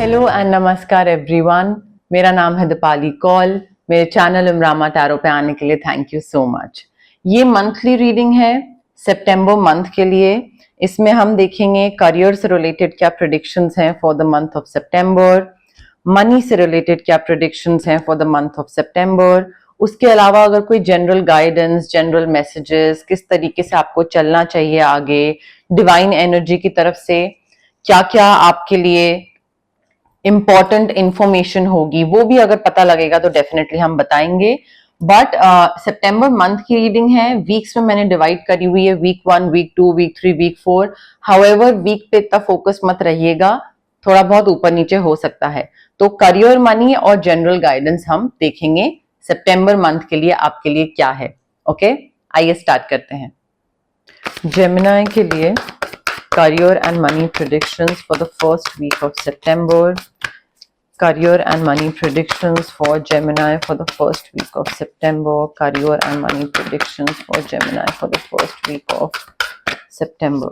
Hello and नमस्कार everyone. मेरा नाम है दीपाली कौल। मेरे चैनल इमरामा टैरो पे आने के लिए थैंक यू सो मच। ये मंथली रीडिंग है सितंबर मंथ के लिए। इसमें हम देखेंगे करियर से रिलेटेड क्या प्रेडिक्शंस हैं for the month of September, money से रिलेटेड क्या प्रेडिक्शंस हैं फॉर द मंथ ऑफ सितंबर। उसके अलावा अगर कोई जनरल गाइडेंस, जनरल मैसेजेस, किस तरीके से आपको चलना चाहिए आगे डिवाइन एनर्जी की तरफ से, क्या क्या आपके लिए इंपॉर्टेंट इंफॉर्मेशन होगी, वो भी अगर पता लगेगा तो डेफिनेटली हम बताएंगे। बट सितंबर मंथ की रीडिंग है। वीक्स में मैंने डिवाइड करी हुई है, week 1, week 2, week 3, week 4। However week पे इतना फोकस मत रहिएगा, थोड़ा बहुत ऊपर नीचे हो सकता है। तो करियर, मनी और जनरल गाइडेंस हम देखेंगे सितंबर मंथ के लिए आपके लिए क्या है। ओके, आइए स्टार्ट करते हैं। जेमिनी के लिए career and money predictions for the first week of September. Career and money predictions for Gemini for the first week of September. Career and money predictions for Gemini for the first week of September.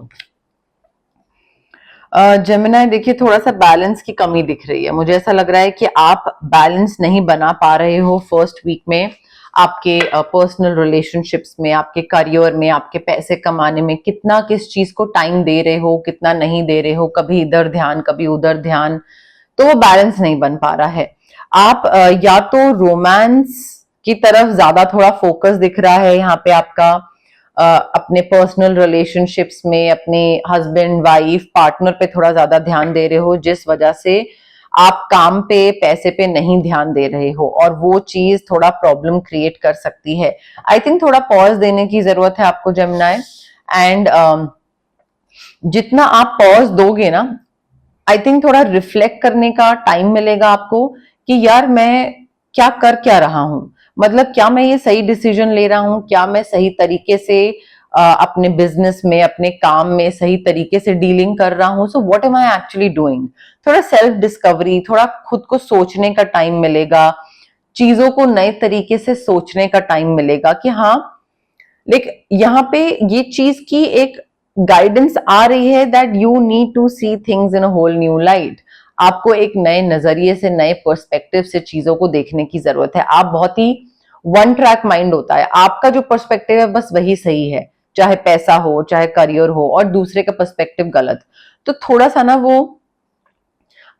Gemini देखिए थोड़ा सा balance की कमी दिख रही है। मुझे ऐसा लग रहा है कि आप बैलेंस नहीं बना पा रहे हो फर्स्ट वीक में, आपके पर्सनल रिलेशनशिप्स में, आपके करियर में, आपके पैसे कमाने में कितना किस चीज को टाइम दे रहे हो, कितना नहीं दे रहे हो, कभी इधर ध्यान कभी उधर ध्यान, तो वो बैलेंस नहीं बन पा रहा है। आप या तो रोमांस की तरफ ज्यादा थोड़ा फोकस दिख रहा है यहाँ पे आपका, अपने पर्सनल रिलेशनशिप्स में अपने हस्बैंड वाइफ पार्टनर पे थोड़ा ज्यादा ध्यान दे रहे हो, जिस वजह से आप काम पे पैसे पे नहीं ध्यान दे रहे हो और वो चीज थोड़ा प्रॉब्लम क्रिएट कर सकती है। आई थिंक थोड़ा पॉज देने की जरूरत है आपको जेमिनी। एंड जितना आप पॉज दोगे ना, आई थिंक थोड़ा रिफ्लेक्ट करने का टाइम मिलेगा आपको कि यार मैं क्या रहा हूं, मतलब क्या मैं ये सही डिसीजन ले रहा हूं, क्या मैं सही तरीके से अपने बिजनेस में, अपने काम में सही तरीके से डीलिंग कर रहा हूं। So what am I actually doing. थोड़ा सेल्फ डिस्कवरी, थोड़ा खुद को सोचने का टाइम मिलेगा, चीजों को नए तरीके से सोचने का टाइम मिलेगा कि हाँ, लेकिन यहाँ पे ये चीज की एक गाइडेंस आ रही है that you need to see things in a whole new light. आपको एक नए नजरिए से, नए पर्सपेक्टिव से चीजों को देखने की जरूरत है। आप बहुत ही वन ट्रैक माइंड होता है, आपका जो पर्सपेक्टिव है बस वही सही है, चाहे पैसा हो चाहे करियर हो, और दूसरे का पर्सपेक्टिव गलत। तो थोड़ा सा ना वो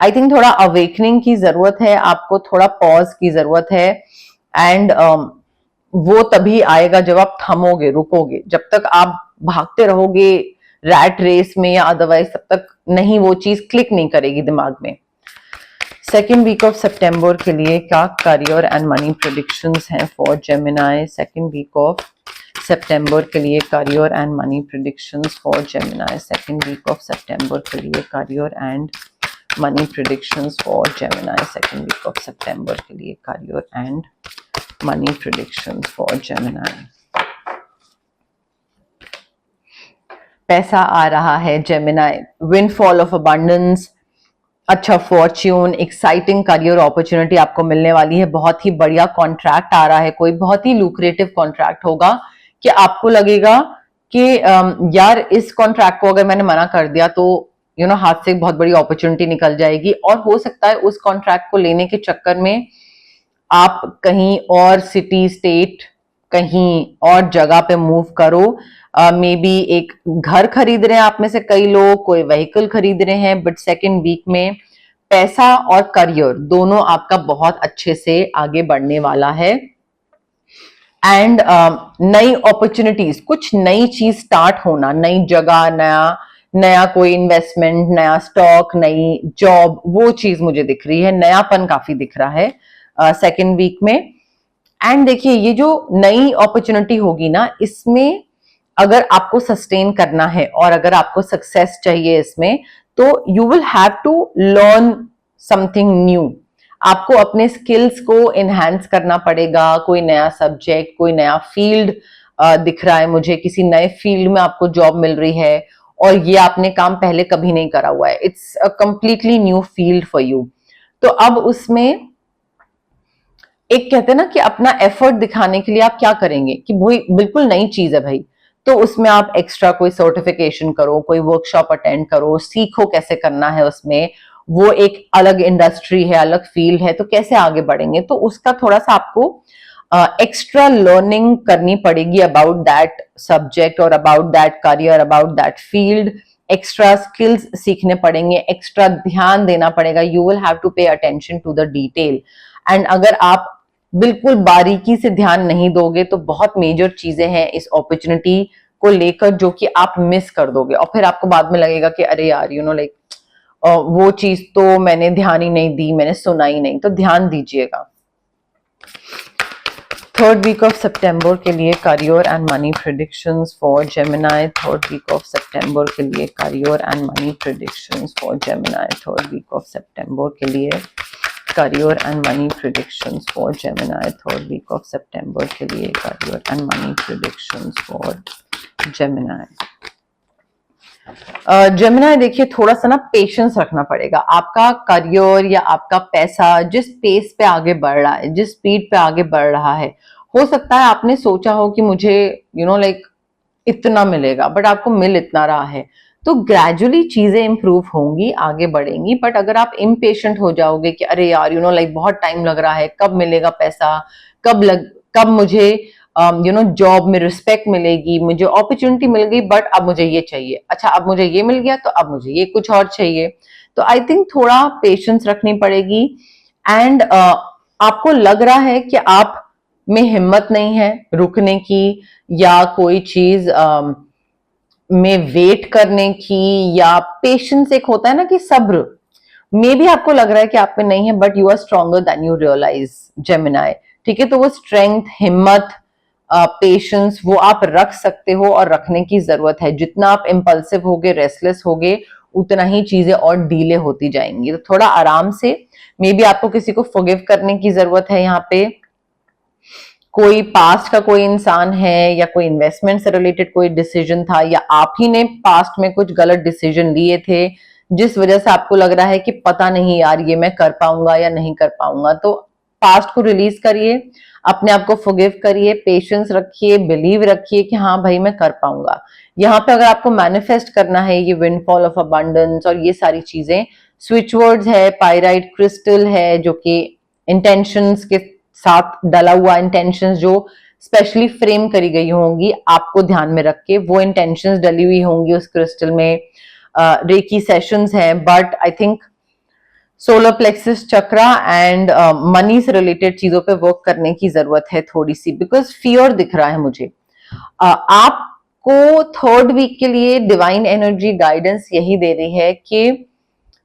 आई थिंक थोड़ा अवेकनिंग की जरूरत है आपको, थोड़ा पॉज की जरूरत है। एंड वो तभी आएगा जब आप थमोगे, रुकोगे। जब तक आप भागते रहोगे रैट रेस में या अदरवाइज, तब तक नहीं, वो चीज क्लिक नहीं करेगी दिमाग में। सेकेंड वीक ऑफ सितंबर के लिए क्या करियर एंड मनी प्रेडिक्शंस हैं for Gemini. Second week of सितंबर के लिए career and money predictions for Gemini. Second week of सितंबर के लिए career and money predictions for Gemini. Second week of सितंबर के लिए career and money predictions for Gemini. पैसा आ रहा है जेमिनी, विंडफॉल ऑफ अबंडेंस, अच्छा फॉर्च्यून, एक्साइटिंग करियर अपॉर्चुनिटी आपको मिलने वाली है। बहुत ही बढ़िया कॉन्ट्रैक्ट आ रहा है, कोई बहुत ही लुक्रेटिव कॉन्ट्रैक्ट होगा कि आपको लगेगा कि यार इस कॉन्ट्रैक्ट को अगर मैंने मना कर दिया तो हाथ से बहुत बड़ी अपॉर्चुनिटी निकल जाएगी। और हो सकता है उस कॉन्ट्रैक्ट को लेने के चक्कर में आप कहीं और सिटी, स्टेट, कहीं और जगह पे मूव करो। मे बी एक घर खरीद रहे हैं आप में से कई लोग, कोई व्हीकल खरीद रहे हैं। बट सेकेंड वीक में पैसा और करियर दोनों आपका बहुत अच्छे से आगे बढ़ने वाला है। एंड नई अपॉर्चुनिटीज, कुछ नई चीज स्टार्ट होना, नई जगह, नया कोई इन्वेस्टमेंट, नया स्टॉक, नई जॉब, वो चीज मुझे दिख रही है। नयापन काफी दिख रहा है सेकेंड वीक में। एंड देखिए ये जो नई अपॉर्चुनिटी होगी ना, इसमें अगर आपको सस्टेन करना है और अगर आपको सक्सेस चाहिए इसमें, तो you will have to learn something new. आपको अपने स्किल्स को एनहांस करना पड़ेगा। कोई नया सब्जेक्ट, कोई नया फील्ड दिख रहा है मुझे, किसी नए फील्ड में आपको जॉब मिल रही है और ये आपने काम पहले कभी नहीं करा हुआ है। It's a completely new field for you. तो अब उसमें एक कहते हैं ना कि अपना एफर्ट दिखाने के लिए आप क्या करेंगे कि भाई बिल्कुल नई चीज है भाई, तो उसमें आप एक्स्ट्रा कोई सर्टिफिकेशन करो, कोई वर्कशॉप अटेंड करो, सीखो कैसे करना है उसमें। वो एक अलग इंडस्ट्री है, अलग फील्ड है, तो कैसे आगे बढ़ेंगे, तो उसका थोड़ा सा आपको एक्स्ट्रा लर्निंग करनी पड़ेगी अबाउट दैट सब्जेक्ट और about that career, about that field. Extra skills सीखने पड़ेंगे, एक्स्ट्रा ध्यान देना पड़ेगा। You will have to pay attention to the detail. And अगर आप बिल्कुल बारीकी से ध्यान नहीं दोगे तो बहुत मेजर चीजें हैं इस अपॉर्चुनिटी को लेकर जो कि आप मिस कर दोगे, और फिर आपको बाद में लगेगा कि अरे यार लाइक वो चीज तो मैंने ध्यान ही नहीं दी, मैंने सुना ही नहीं। तो ध्यान दीजिएगा। थर्ड वीक ऑफ सितंबर के लिए career and money predictions for Gemini. Third week of सितंबर के लिए career and money predictions for Gemini. Third week of सितंबर के लिए career and money predictions for Gemini. Third week of सितंबर के लिए career and money predictions for Gemini. Gemini देखिए, थोड़ा सा ना पेशेंस रखना पड़ेगा। आपका करियर या आपका पैसा जिस पेस पे आगे बढ़ रहा है, जिस स्पीड पे आगे बढ़ रहा है, हो सकता है आपने सोचा हो कि मुझे लाइक इतना मिलेगा, बट आपको मिल इतना रहा है। तो ग्रेजुअली चीजें इंप्रूव होंगी, आगे बढ़ेंगी। बट अगर आप इम्पेशेंट हो जाओगे कि अरे यार लाइक बहुत टाइम लग रहा है, कब मिलेगा पैसा, कब मुझे जॉब में रिस्पेक्ट मिलेगी, मुझे अपॉर्चुनिटी मिल गई, बट अब मुझे ये चाहिए, अच्छा अब मुझे ये मिल गया तो अब मुझे ये कुछ और चाहिए। तो आई थिंक थोड़ा पेशेंस रखनी पड़ेगी। एंड आपको लग रहा है कि आप में हिम्मत नहीं है रुकने की, या कोई चीज में वेट करने की, या पेशेंस एक होता है ना कि सब्र, मे भी आपको लग रहा है कि आप में नहीं है, but you are stronger than you realise Gemini. ठीक है, तो वो स्ट्रेंथ, हिम्मत, पेशेंस वो आप रख सकते हो और रखने की जरूरत है। जितना आप इम्पल्सिव होगे, रेस्टलेस होगे, उतना ही चीजें और डीले होती जाएंगी। तो थोड़ा आराम से, मे बी आपको किसी को फॉरगिव करने की जरूरत है। यहाँ पे कोई पास्ट का कोई इंसान है, या कोई इन्वेस्टमेंट से रिलेटेड कोई डिसीजन था, या आप ही ने पास्ट में कुछ गलत डिसीजन लिए थे जिस वजह से आपको लग रहा है कि पता नहीं यार ये मैं कर पाऊंगा या नहीं कर पाऊंगा। तो पास्ट को रिलीज करिए, अपने आप को फॉरगिव करिए, पेशेंस रखिए, बिलीव रखिए कि हाँ भाई मैं कर पाऊंगा। यहाँ पे अगर आपको मैनिफेस्ट करना है ये विंडफॉल ऑफ अबंडेंस और ये सारी चीजें, स्विच वर्ड्स है, पायराइट क्रिस्टल है, जो कि इंटेंशंस के साथ डला हुआ, इंटेंशंस जो स्पेशली फ्रेम करी गई होंगी आपको ध्यान में रख के, वो इंटेंशंस डली हुई होंगी उस क्रिस्टल में। रेकी सेशंस हैं, but I think solar plexus chakra and money से रिलेटेड चीजों पे वर्क करने की जरूरत है थोड़ी सी, बिकॉज फियर दिख रहा है मुझे। आपको थर्ड वीक के लिए डिवाइन एनर्जी गाइडेंस यही दे रही है कि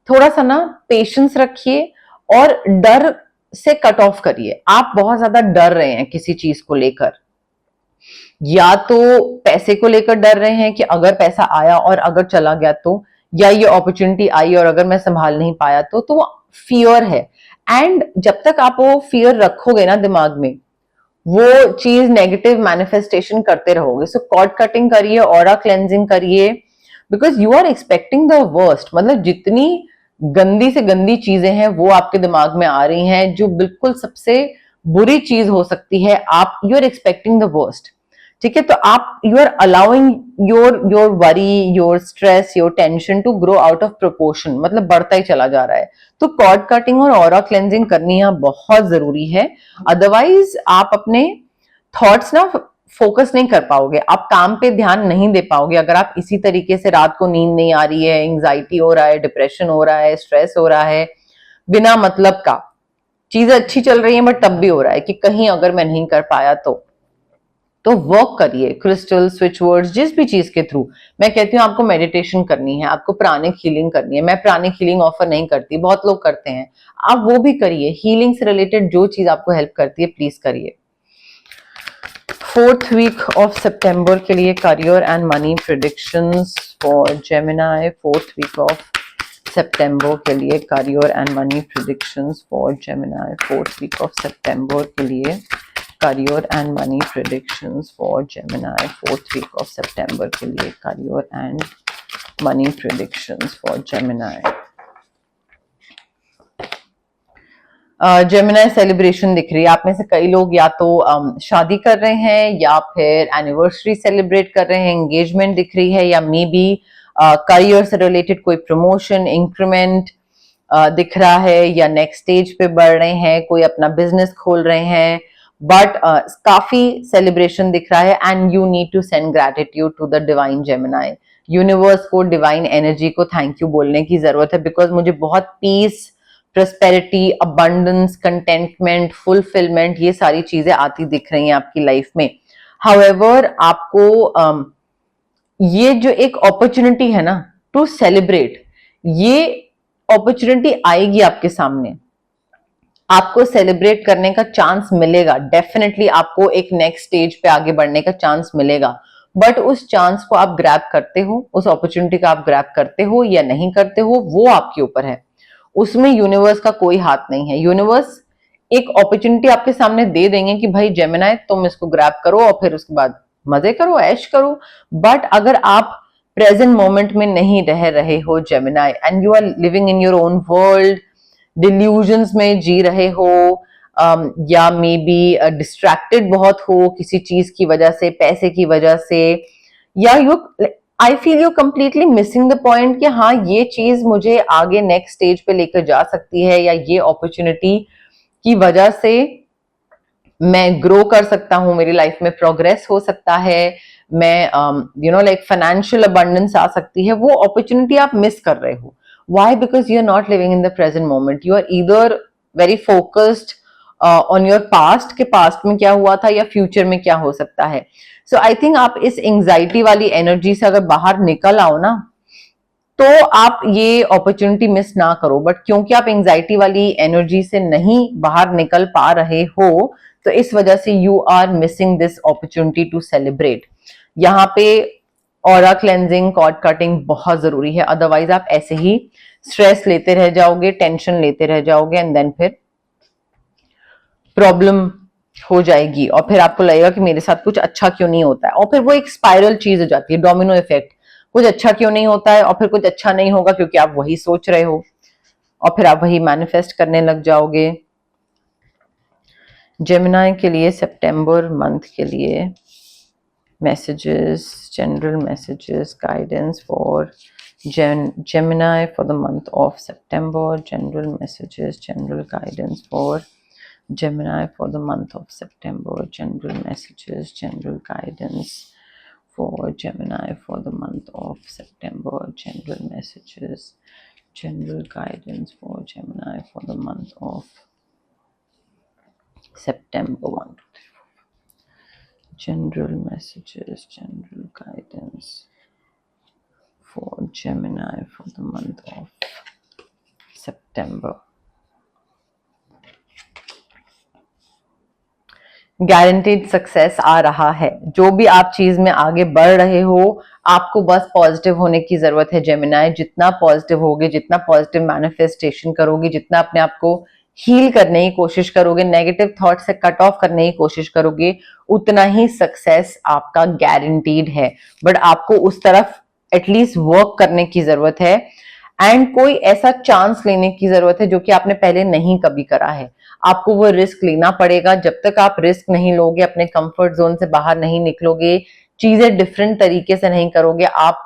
थोड़ा सा ना पेशेंस रखिए और डर से कट ऑफ करिए। आप बहुत ज्यादा डर रहे हैं किसी चीज को लेकर, या तो पैसे को लेकर डर रहे हैं कि अगर पैसा आया और अगर चला गया तो, या ये अपॉर्चुनिटी आई और अगर मैं संभाल नहीं पाया तो फियर है। एंड जब तक आप वो फियर रखोगे ना दिमाग में, वो चीज नेगेटिव मैनिफेस्टेशन करते रहोगे। सो कॉर्ड कटिंग करिए, ऑरा क्लेंजिंग करिए, because you are expecting the worst. मतलब जितनी गंदी से गंदी चीजें हैं वो आपके दिमाग में आ रही हैं, जो बिल्कुल सबसे बुरी चीज हो सकती है, आप you are expecting the worst. ठीक है, तो आप you are allowing your worry, your stress, your tension to grow out of proportion, मतलब बढ़ता ही चला जा रहा है। तो कॉर्ड कटिंग और ऑरा क्लेंजिंग करनी यहाँ बहुत जरूरी है। अदरवाइज आप अपने थॉट्स ना फोकस नहीं कर पाओगे, आप काम पे ध्यान नहीं दे पाओगे। अगर आप इसी तरीके से रात को नींद नहीं आ रही है, एंग्जाइटी हो रहा है, डिप्रेशन हो रहा है, स्ट्रेस हो रहा है, बिना मतलब का, चीजें अच्छी चल रही है बट तब भी हो रहा है कि कहीं अगर मैं नहीं कर पाया तो वर्क करिए क्रिस्टल, स्विच वर्ड्स, जिस भी चीज के थ्रू। मैं कहती हूँ आपको मेडिटेशन करनी है, आपको प्राणिक हीलिंग करनी है। मैं प्राणिक हीलिंग ऑफर नहीं करती, बहुत लोग करते हैं, आप वो भी करिए। हीलिंग से रिलेटेड जो चीज आपको हेल्प करती है प्लीज करिए। फोर्थ वीक ऑफ सितंबर के लिए career and money predictions for Gemini. Fourth week of सितंबर के लिए career and money predictions for Gemini. Fourth week of सितंबर के लिए career and money predictions for Gemini. Fourth week of September के लिए career and money predictions for Gemini. Gemini celebration दिख रही है। आप में से कई लोग या तो शादी कर रहे हैं, या फिर एनिवर्सरी सेलिब्रेट कर रहे हैं, एंगेजमेंट दिख रही है, या मे बी करियर से रिलेटेड कोई प्रमोशन, इंक्रीमेंट, दिख रहा है, या नेक्स्ट स्टेज पे बढ़ रहे हैं, कोई अपना बिजनेस खोल रहे हैं, बट काफी सेलिब्रेशन दिख रहा है। And you need to send gratitude to the divine Gemini. Universe को, डिवाइन एनर्जी को थैंक यू बोलने की जरूरत है, बिकॉज मुझे बहुत peace, prosperity, abundance, contentment, fulfilment, ये सारी चीजें आती दिख रही हैं आपकी लाइफ में। हाउएवर आपको ये जो एक अपॉर्चुनिटी है ना टू सेलिब्रेट, ये अपॉर्चुनिटी आएगी आपके सामने, आपको सेलिब्रेट करने का चांस मिलेगा, डेफिनेटली आपको एक नेक्स्ट स्टेज पे आगे बढ़ने का चांस मिलेगा। बट उस चांस को आप ग्रैब करते हो, उस अपॉर्चुनिटी का आप ग्रैब करते हो या नहीं करते हो, वो आपके ऊपर है। उसमें यूनिवर्स का कोई हाथ नहीं है। यूनिवर्स एक अपॉर्चुनिटी आपके सामने दे देंगे कि भाई जेमिनाई तुम इसको ग्रैब करो और फिर उसके बाद मजे करो, ऐश करो। बट अगर आप प्रेजेंट मोमेंट में नहीं रह रहे हो Gemini, and you are living in your own world, delusions में जी रहे हो, या मे बी डिस्ट्रैक्टेड बहुत हो किसी चीज की वजह से, पैसे की वजह से, या you, I feel you completely missing the point कि हाँ ये चीज मुझे आगे नेक्स्ट स्टेज पे लेकर जा सकती है, या ये अपॉर्चुनिटी की वजह से मैं ग्रो कर सकता हूं, मेरी लाइफ में प्रोग्रेस हो सकता है, मैं लाइक फाइनेंशियल अबंडेंस आ सकती है। वो अपॉर्चुनिटी आप मिस कर रहे हो। Why? Because you are not living in the present moment. You are either very focused on your past, के past में क्या हुआ था या future में क्या हो सकता है। So I think आप इस anxiety वाली energy से अगर बाहर निकल आओ ना, तो आप ये अपॉर्चुनिटी मिस ना करो। बट क्योंकि आप एंजाइटी वाली एनर्जी से नहीं बाहर निकल पा रहे हो, तो इस वजह से you are missing this opportunity to celebrate. यहाँ पे ऑरा क्लेंजिंग, कॉर्ड कटिंग बहुत जरूरी है, अदरवाइज आप ऐसे ही स्ट्रेस लेते रह जाओगे, टेंशन लेते रह जाओगे, एंड देन फिर प्रॉब्लम हो जाएगी, और फिर आपको लगेगा कि मेरे साथ कुछ अच्छा क्यों नहीं होता है, और फिर वो एक स्पाइरल चीज हो जाती है, डोमिनो इफेक्ट। कुछ अच्छा क्यों नहीं होता है, और फिर कुछ अच्छा नहीं होगा क्योंकि आप वही सोच रहे हो, और फिर आप वही मैनिफेस्ट करने लग जाओगे। जेमिनाई के लिए सितंबर मंथ के लिए messages, general messages, guidance for Gemini for the month of September. General messages, general guidance for Gemini for the month of September. General messages, general guidance for Gemini for the month of September. General messages, general guidance for Gemini for the month of September. 1, 2, 3, 4. General messages, general guidance for Gemini for the month of September. Guaranteed success आ रहा है। जो भी आप चीज में आगे बढ़ रहे हो, आपको बस पॉजिटिव होने की जरूरत है जेमिनाई। जितना पॉजिटिव होगे, जितना पॉजिटिव मैनिफेस्टेशन करोगे, जितना अपने आप को हील करने की कोशिश करोगे, नेगेटिव थॉट से कट ऑफ करने की कोशिश करोगे, उतना ही सक्सेस आपका गारंटीड है। बट आपको उस तरफ एटलीस्ट वर्क करने की जरूरत है, एंड कोई ऐसा चांस लेने की जरूरत है जो कि आपने पहले नहीं कभी करा है। आपको वो रिस्क लेना पड़ेगा। जब तक आप रिस्क नहीं लोगे, अपने कंफर्ट जोन से बाहर नहीं निकलोगे, चीजें डिफरेंट तरीके से नहीं करोगे, आप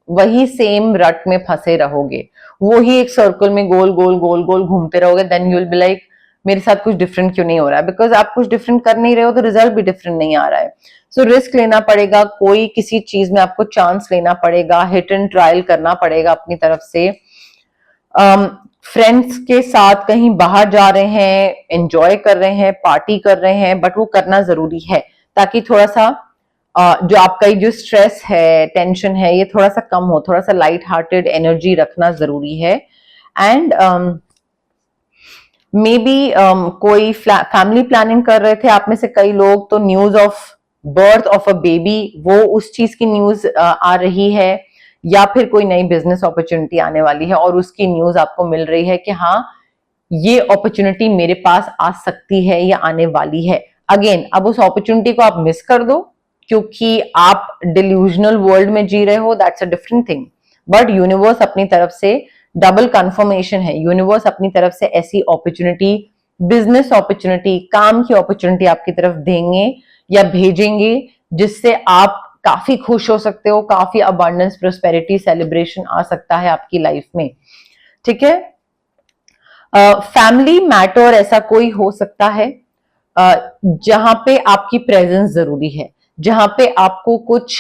वही सेम रट में फंसे रहोगे, वो ही एक सर्कल में गोल गोल गोल गोल घूमते रहोगे। Then you will be like मेरे साथ कुछ डिफरेंट क्यों नहीं हो रहा है, बिकॉज आप कुछ डिफरेंट कर नहीं रहे हो तो रिजल्ट भी डिफरेंट नहीं आ रहा है। सो रिस्क लेना पड़ेगा, कोई किसी चीज में आपको चांस लेना पड़ेगा, हिट एंड ट्रायल करना पड़ेगा अपनी तरफ से। फ्रेंड्स के साथ कहीं बाहर जा रहे हैं, एंजॉय कर रहे हैं, पार्टी कर रहे हैं, बट वो करना जरूरी है ताकि थोड़ा सा जो आपका जो स्ट्रेस है, टेंशन है, ये थोड़ा सा कम हो। थोड़ा सा लाइट हार्टेड एनर्जी रखना जरूरी है। एंड मे बी कोई फैमिली प्लानिंग कर रहे थे आप में से कई लोग, तो news of birth of a baby, वो उस चीज की न्यूज आ रही है, या फिर कोई नई बिजनेस अपॉर्चुनिटी आने वाली है और उसकी न्यूज आपको मिल रही है कि हाँ ये अपॉर्चुनिटी मेरे पास आ सकती है या आने वाली है। अगेन, अब उस अपॉर्चुनिटी को आप मिस कर दो क्योंकि आप डिल्यूजनल वर्ल्ड में जी रहे हो, that's a different thing. But universe अपनी तरफ से डबल कंफर्मेशन है, यूनिवर्स अपनी तरफ से ऐसी अपॉर्चुनिटी, बिजनेस अपॉर्चुनिटी, काम की अपॉर्चुनिटी आपकी तरफ देंगे या भेजेंगे, जिससे आप काफी खुश हो सकते हो, काफी अबंडेंस, प्रोस्पेरिटी, सेलिब्रेशन आ सकता है आपकी लाइफ में। ठीक है, फैमिली मैटर ऐसा कोई हो सकता है जहां पे आपकी प्रेजेंस जरूरी है, जहां पे आपको कुछ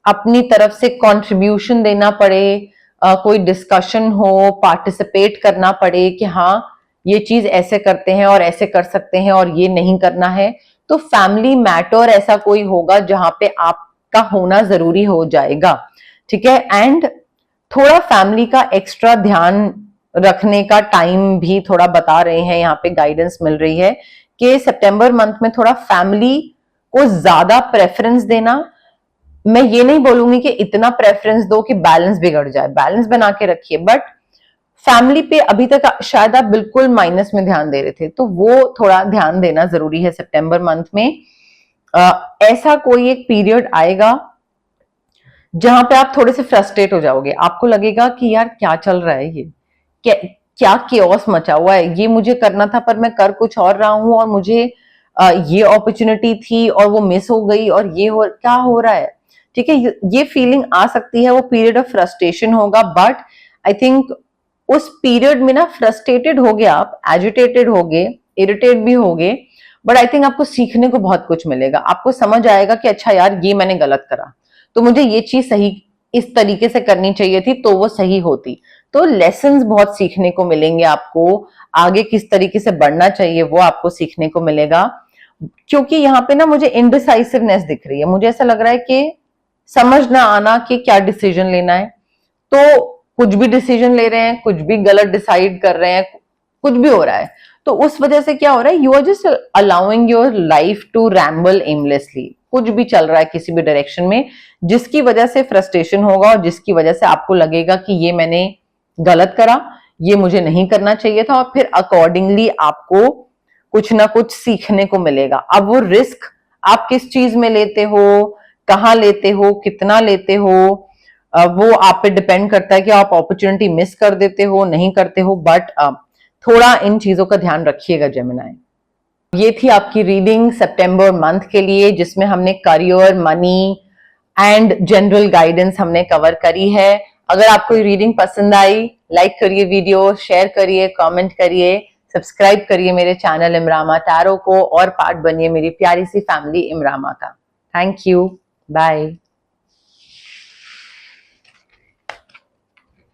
अपनी तरफ से कंट्रीब्यूशन देना पड़े, कोई डिस्कशन हो, पार्टिसिपेट करना पड़े कि हाँ ये चीज ऐसे करते हैं और ऐसे कर सकते हैं और ये नहीं करना है। तो फैमिली मैटर ऐसा कोई होगा जहां पे आपका होना जरूरी हो जाएगा, ठीक है। एंड थोड़ा फैमिली का एक्स्ट्रा ध्यान रखने का टाइम भी थोड़ा बता रहे हैं, यहाँ पे गाइडेंस मिल रही है कि सितंबर मंथ में थोड़ा फैमिली को ज्यादा प्रेफरेंस देना। मैं ये नहीं बोलूंगी कि इतना प्रेफरेंस दो कि बैलेंस बिगड़ जाए, बैलेंस बना के रखिए, बट फैमिली पे अभी तक शायद आप बिल्कुल माइनस में ध्यान दे रहे थे, तो वो थोड़ा ध्यान देना जरूरी है सितंबर मंथ में। ऐसा कोई एक पीरियड आएगा जहां पे आप थोड़े से फ्रस्ट्रेट हो जाओगे, आपको लगेगा कि यार क्या चल रहा है, ये क्या क्या केओस मचा हुआ है, ये मुझे करना था पर मैं कर कुछ और रहा हूं, और मुझे ये अपॉर्चुनिटी थी और वो मिस हो गई, और ये क्या हो रहा है, ठीक है। ये फीलिंग आ सकती है, वो पीरियड ऑफ फ्रस्ट्रेशन होगा। बट आई थिंक उस पीरियड में ना फ्रस्ट्रेटेड हो गए आप, एजिटेटेड हो गए, इरिटेट भी हो गए, बट आई थिंक आपको सीखने को बहुत कुछ मिलेगा। आपको समझ आएगा कि अच्छा यार ये मैंने गलत करा, तो मुझे ये चीज सही इस तरीके से करनी चाहिए थी, तो वो सही होती। तो लेसन्स बहुत सीखने को मिलेंगे आपको, आगे किस तरीके से बढ़ना चाहिए वो आपको सीखने को मिलेगा। क्योंकि यहाँ पे ना मुझे इनडिसाइसिवनेस दिख रही है, मुझे ऐसा लग रहा है कि समझ ना आना कि क्या डिसीजन लेना है, तो कुछ भी डिसीजन ले रहे हैं, कुछ भी गलत डिसाइड कर रहे हैं, कुछ भी हो रहा है। तो उस वजह से क्या हो रहा है, you are just allowing your life to ramble aimlessly, कुछ भी चल रहा है किसी भी डायरेक्शन में, जिसकी वजह से फ्रस्ट्रेशन होगा और जिसकी वजह से आपको लगेगा कि ये मैंने गलत करा, ये मुझे नहीं करना चाहिए था, और फिर अकॉर्डिंगली आपको कुछ ना कुछ सीखने को मिलेगा। अब वो रिस्क आप किस चीज में लेते हो, कहाँ लेते हो, कितना लेते हो, वो आप पे डिपेंड करता है कि आप अपॉर्चुनिटी मिस कर देते हो, नहीं करते हो। बट थोड़ा इन चीजों का ध्यान रखिएगा जेमिनाई। ये थी आपकी रीडिंग सितंबर मंथ के लिए, जिसमें हमने career, money and general guidance हमने कवर करी है। अगर आपको ये रीडिंग पसंद आई, लाइक करिए वीडियो, शेयर करिए, कमेंट करिए, सब्सक्राइब करिए मेरे चैनल इमरामा टैरो को, और पार्ट बनिए मेरी प्यारी सी फैमिली इमरामा का। Thank you, bye.